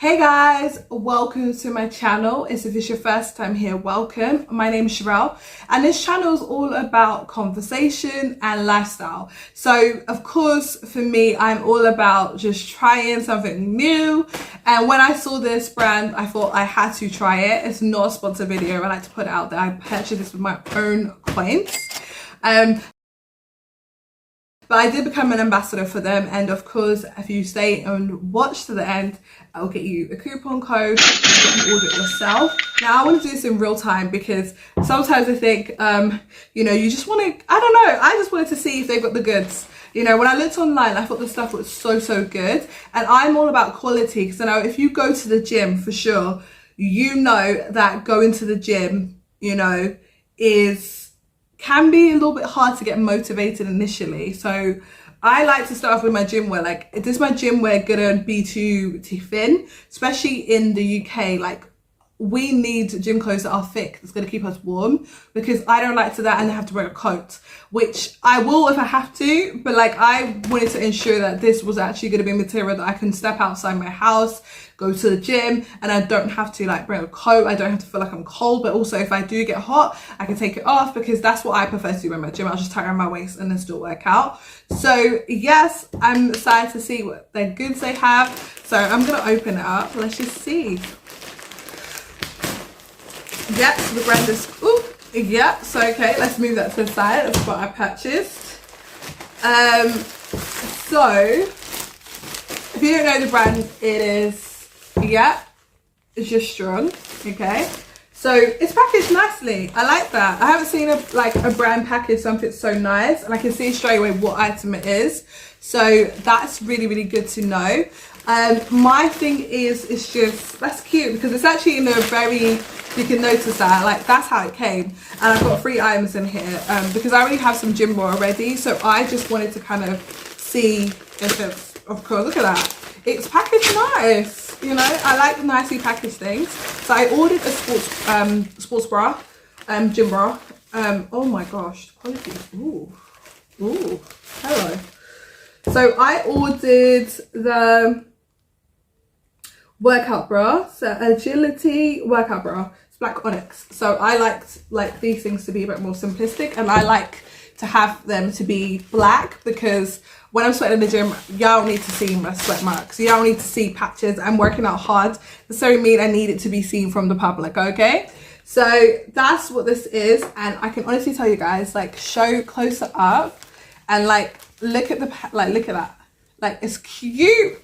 Hey guys, welcome to my channel. If it's your first time here, welcome. My name is Sherelle and this channel is all about conversation and lifestyle. So of course for me, I'm all about just trying something new, and when I saw this brand I thought I had to try it. It's not a sponsored video, I like to put it out there. I purchased this with my own coins. But I did become an ambassador for them, and of course if you stay and watch to the end, I'll get you a coupon code if you order it yourself. Now I want to do this in real time because sometimes I think you just want to, I don't know, I just wanted to see if they've got the goods. You know, when I looked online I thought the stuff was so good, and I'm all about quality because I know if you go to the gym, for sure you know that going to the gym, you know, can be a little bit hard to get motivated initially. So I like to start off with my gym wear. Like, is my gym wear gonna be too thin? Especially in the UK, like we need gym clothes that are thick, that's gonna keep us warm, because I don't like to that and I have to wear a coat, which I will if I have to, but like I wanted to ensure that this was actually gonna be material that I can step outside my house, go to the gym, and I don't have to like wear a coat. I don't have to feel like I'm cold, but also if I do get hot, I can take it off, because that's what I prefer to do in my gym. I'll just tie around my waist and then still work out. So yes, I'm excited to see what their goods they have. So I'm gonna open it up. Let's just see. Yep, so the brand is, yeah, so okay, let's move that to the side. That's what I purchased. So if you don't know the brand, it is, yeah, it's just strong, okay? So it's packaged nicely. I like that. I haven't seen a brand package something so nice, and I can see straight away what item it is. So that's really good to know. My thing is, it's just, that's cute because it's actually in a very, you can notice that, like that's how it came. And I've got 3 items in here because I already have some Gymwear already. So I just wanted to kind of see if it's, of course, look at that. It's packaged nice, you know, I like nicely packaged things. So I ordered a sports bra, gym bra. Oh my gosh, quality, ooh, hello. So I ordered the workout bra, so agility workout bra. It's black onyx. So I like these things to be a bit more simplistic, and I like to have them to be black because when I'm sweating in the gym, y'all need to see my sweat marks. Y'all need to see patches. I'm working out hard. So mean I need it to be seen from the public, okay? So that's what this is, and I can honestly tell you guys, like, show closer up and like look at look at that, like it's cute.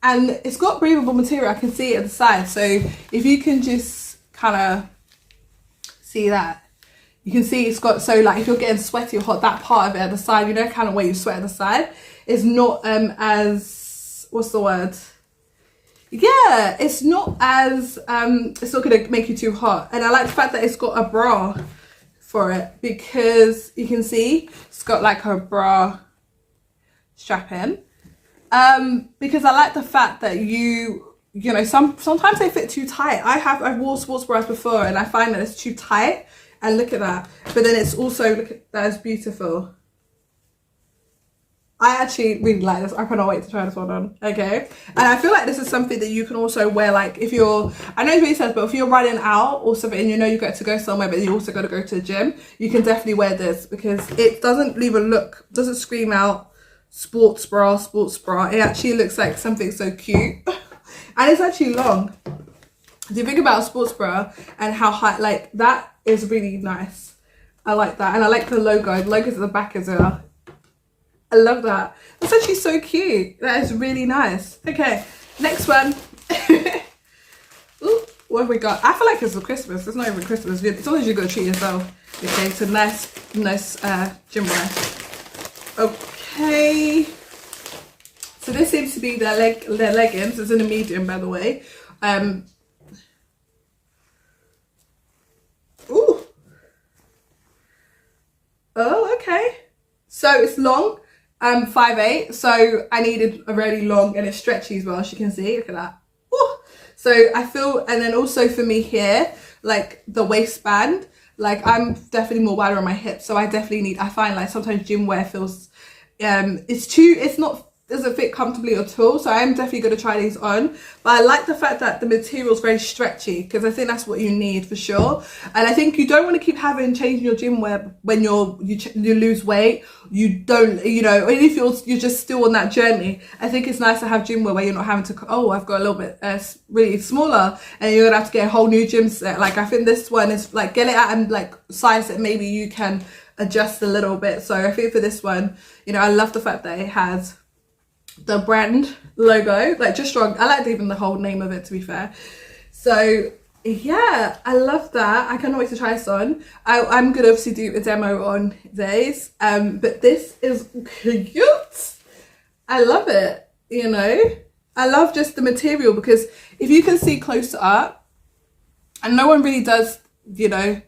And it's got breathable material. I can see it at the side, so if you can just kind of see that, you can see it's got, so like if you're getting sweaty or hot, that part of it at the side, you know, kind of where you sweat at the side, is not as, what's the word, yeah, it's not as it's not gonna make you too hot. And I like the fact that it's got a bra for it, because you can see it's got like a bra strap in, because I like the fact that you know, sometimes they fit too tight. I've worn sports bras before and I find that it's too tight, and look at that. But then it's also, look at that, is beautiful. I actually really like this. I cannot wait to try this one on. Okay, and I feel like this is something that you can also wear, like if you're, I know it's really sad, but if you're running out or something and you know you got to go somewhere but you also got to go to the gym, you can definitely wear this because it doesn't leave a look, doesn't scream out sports bra. It actually looks like something so cute, and it's actually long. Do you think about a sports bra and how high, like that is really nice. I like that, and I like the logo. The logo's at the back as well. I love that. That's actually so cute. That is really nice. Okay, next one. Ooh, what have we got? I feel like it's for Christmas. It's not even Christmas. It's always you got to treat yourself. Okay, so nice gym wear. Okay. So this seems to be their leggings. It's in a medium, by the way. Ooh. Oh, okay. So it's long. 5'8", so I needed a really long, and it's stretchy as well, as you can see. Look at that. Ooh. So I feel, and then also for me here, like the waistband, like I'm definitely more wider on my hips, so I definitely need, I find like sometimes gym wear feels it's doesn't fit comfortably at all, so I'm definitely going to try these on. But I like the fact that the material is very stretchy, because I think that's what you need for sure. And I think you don't want to keep changing your gym wear when you lose weight. You don't, you know, and if you're just still on that journey. I think it's nice to have gym wear where you're not having to, oh, I've got a little bit really smaller, and you're gonna have to get a whole new gym set. Like, I think this one is like, get it out and like size that maybe you can adjust a little bit. So I think for this one, you know, I love the fact that it has the brand logo, like just strong. I like even the whole name of it, to be fair. So yeah, I love that. I cannot wait to try this on. I'm gonna obviously do a demo on these, but this is cute. I love it, you know. I love just the material, because if you can see closer up, and no one really does, you know,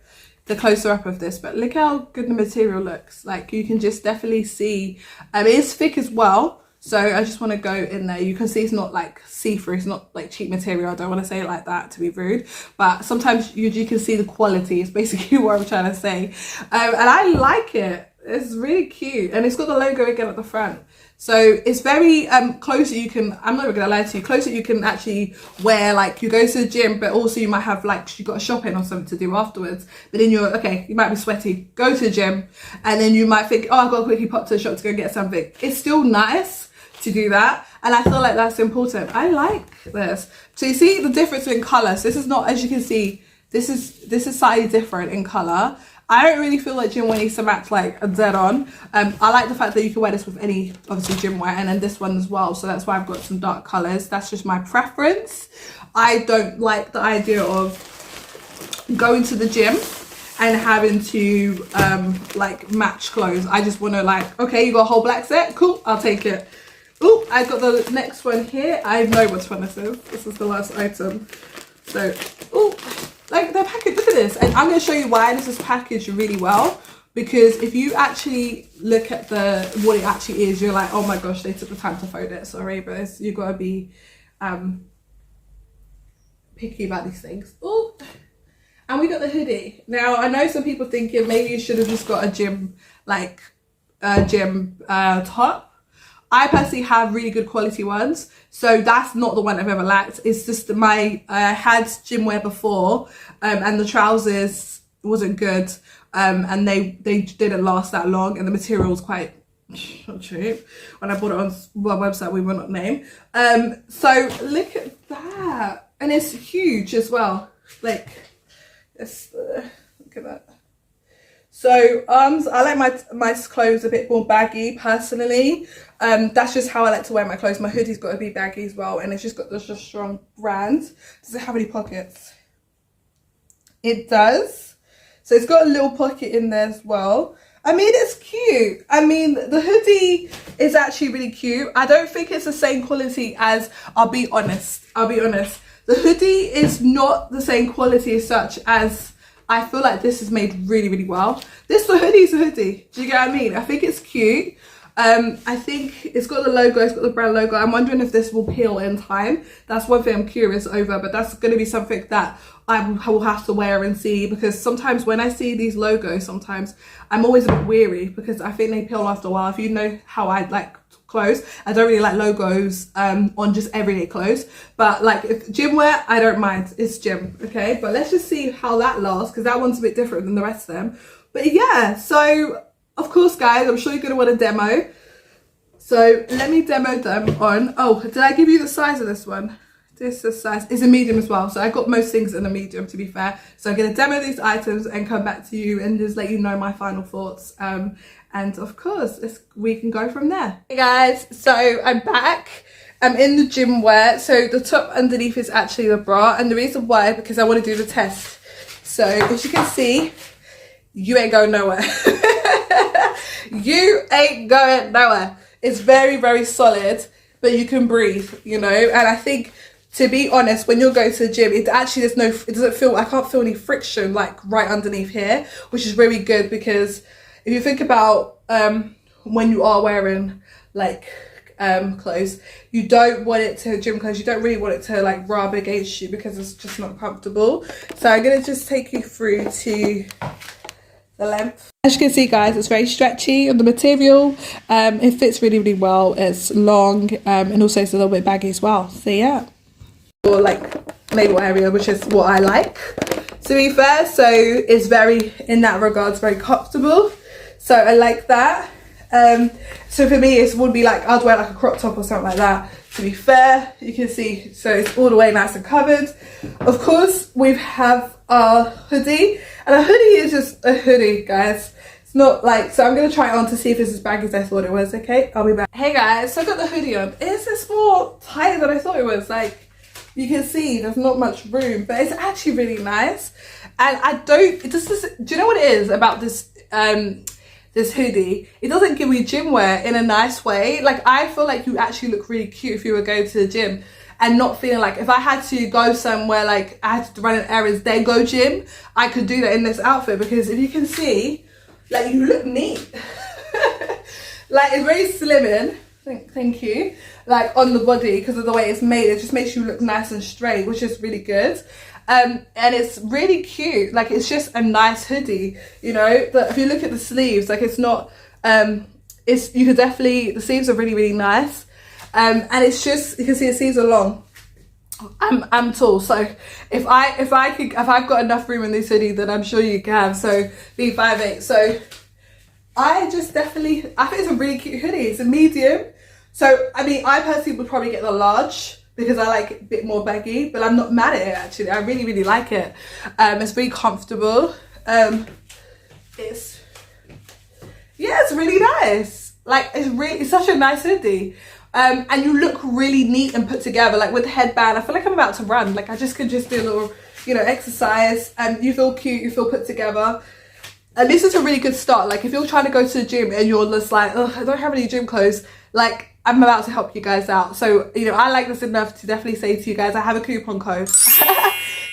the closer up of this, but look how good the material looks. Like, you can just definitely see, it is thick as well. So I just want to go in there. You can see it's not like see-through. It's not like cheap material. I don't want to say it like that to be rude, but sometimes you can see the quality. It's basically what I'm trying to say. And I like it. It's really cute. And it's got the logo again at the front. So it's very close that you can, I'm not even gonna lie to you, close that you can actually wear, like you go to the gym, but also you might have like, you got a shopping or something to do afterwards, but then you're, okay, you might be sweaty, go to the gym, and then you might think, oh, I've got to quickly pop to the shop to go get something. It's still nice to do that, and I feel like that's important. I like this. So you see the difference in colour. So this is not, as you can see, this is slightly different in colour. I don't really feel like gym wear needs to match like a dead on. I like the fact that you can wear this with any, obviously, gym wear, and then this one as well. So that's why I've got some dark colours. That's just my preference. I don't like the idea of going to the gym and having to like match clothes. I just want to like, okay, you got a whole black set, cool, I'll take it. Oh, I got the next one here. I know which one this is. This is the last item. So, oh, like they're packaged, look at this. And I'm going to show you why this is packaged really well. Because if you actually look at what it actually is, you're like, oh my gosh, they took the time to fold it. Sorry, but you've got to be picky about these things. Oh, and we got the hoodie. Now, I know some people thinking maybe you should have just got a gym, like gym top. I personally have really good quality ones, so that's not the one I've ever lacked. It's just I had gym wear before, and the trousers wasn't good, and they didn't last that long, and the material was quite cheap. When I bought it on my website, we will not name. So look at that, and it's huge as well. Like, it's look at that. So I like my clothes a bit more baggy personally. That's just how I like to wear my clothes. My hoodie's got to be baggy as well, and it's just got this just strong brand. Does it have any pockets? It does. So it's got a little pocket in there as well. I mean, it's cute. I mean, the hoodie is actually really cute. I don't think it's the same quality as, I'll be honest. The hoodie is not the same quality as such as, I feel like this is made really, really well. The hoodie is a hoodie. Do you get what I mean? I think it's cute. I think it's got the logo, it's got the brand logo. I'm wondering if this will peel in time. That's one thing I'm curious over, but that's going to be something that I will have to wear and see, because sometimes when I see these logos, sometimes I'm always a bit weary because I think they peel after a while. If you know how I like clothes, I don't really like logos on just everyday clothes, but like if gym wear, I don't mind. It's gym, okay? But let's just see how that lasts, because that one's a bit different than the rest of them. But yeah, so of course, guys, I'm sure you're gonna want a demo. So let me demo them on. Oh, did I give you the size of this one? This is size, it's a medium as well. So I got most things in a medium, to be fair. So I'm gonna demo these items and come back to you and just let you know my final thoughts. And of course, we can go from there. Hey guys, so I'm back. I'm in the gym wear. So the top underneath is actually the bra, and the reason why, because I want to do the test. So as you can see, you ain't going nowhere. You ain't going nowhere. It's very, very solid, but you can breathe, you know. And I think, to be honest, when you're going to the gym, it doesn't feel, I can't feel any friction like right underneath here, which is really good, because if you think about when you are wearing like clothes, you don't want it to, gym clothes, you don't really want it to like rub against you, because it's just not comfortable. So I'm gonna just take you through to the length. As you can see, guys, it's very stretchy on the material. It fits really, really well. It's long, and also it's a little bit baggy as well. So yeah, or like navel area, which is what I like, to be fair. So it's very, in that regards, very comfortable. So I like that. So for me, it would be like, I'd wear like a crop top or something like that, to be fair. You can see, so it's all the way nice and covered. Of course, we have our hoodie, and a hoodie is just a hoodie, guys. It's not like, so I'm going to try it on to see if it's as baggy as I thought it was. Okay, I'll be back. Hey guys, so I got the hoodie on. It's more tighter than I thought it was. Like, you can see there's not much room, but it's actually really nice. And I don't, it just, do you know what it is about this this hoodie? It doesn't give you gym wear in a nice way. Like, I feel like you actually look really cute if you were going to the gym and not feeling like, if I had to go somewhere, like I had to run an errands, then go gym, I could do that in this outfit, because if you can see, like, you look neat. Like, it's very slimming. Thank you. Like, on the body, because of the way it's made, it just makes you look nice and straight, which is really good. And it's really cute. Like, it's just a nice hoodie, you know. But if you look at the sleeves, like, it's not it's, you could definitely, the sleeves are really, really nice. And it's just, you can see the sleeves are long. I'm tall, so if I've got enough room in this hoodie, then I'm sure you can have. So be 5'8". So I just definitely, I think it's a really cute hoodie. It's a medium. So I mean, I personally would probably get the large, because I like it a bit more baggy, but I'm not mad at it actually. I really, really like it. It's really comfortable. It's really nice. Like, it's such a nice hoodie. And you look really neat and put together, like with the headband. I feel like I'm about to run. Like, I just could just do a little, you know, exercise, and you feel cute, you feel put together. And this is a really good start. Like, if you're trying to go to the gym and you're just like, oh, I don't have any gym clothes, like, I'm about to help you guys out. So, you know, I like this enough to definitely say to you guys, I have a coupon code.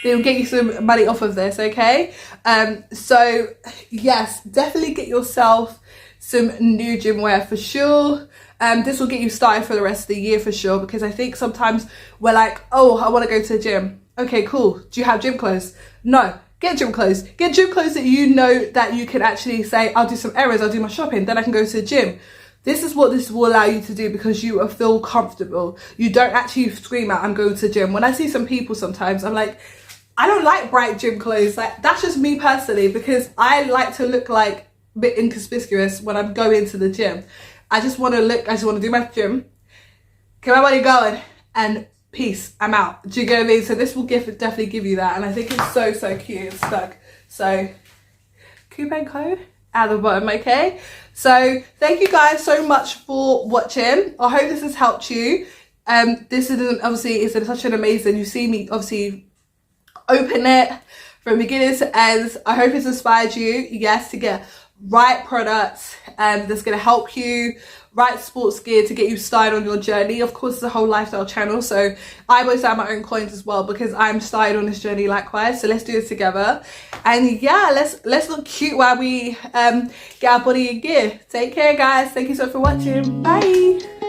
They'll get you some money off of this, okay? So, yes, definitely get yourself some new gym wear for sure. This will get you started for the rest of the year for sure, because I think sometimes we're like, oh, I want to go to the gym. Okay, cool. Do you have gym clothes? No. Get gym clothes. Get gym clothes that you know that you can actually say, I'll do some errands, I'll do my shopping, then I can go to the gym. This is what this will allow you to do, because you feel comfortable. You don't actually scream out, I'm going to the gym. When I see some people sometimes, I'm like, I don't like bright gym clothes. Like, that's just me personally, because I like to look like a bit inconspicuous when I'm going to the gym. I just want to look, I just want to do my gym, get my body going, and peace, I'm out. Do you get what I mean? So this will definitely give you that. And I think it's so, so cute and stuck. So coupon code at the bottom, okay? So thank you guys so much for watching. I hope this has helped you. This is obviously such an amazing, you see me obviously open it from beginning to end. I hope it's inspired you, yes, to get right products that's going to help you, right sports gear to get you started on your journey. Of course, it's a whole lifestyle channel, so I always have my own coins as well, because I'm started on this journey likewise. So let's do this together, and yeah, let's look cute while we get our body in gear. Take care, guys. Thank you so much for watching. Bye.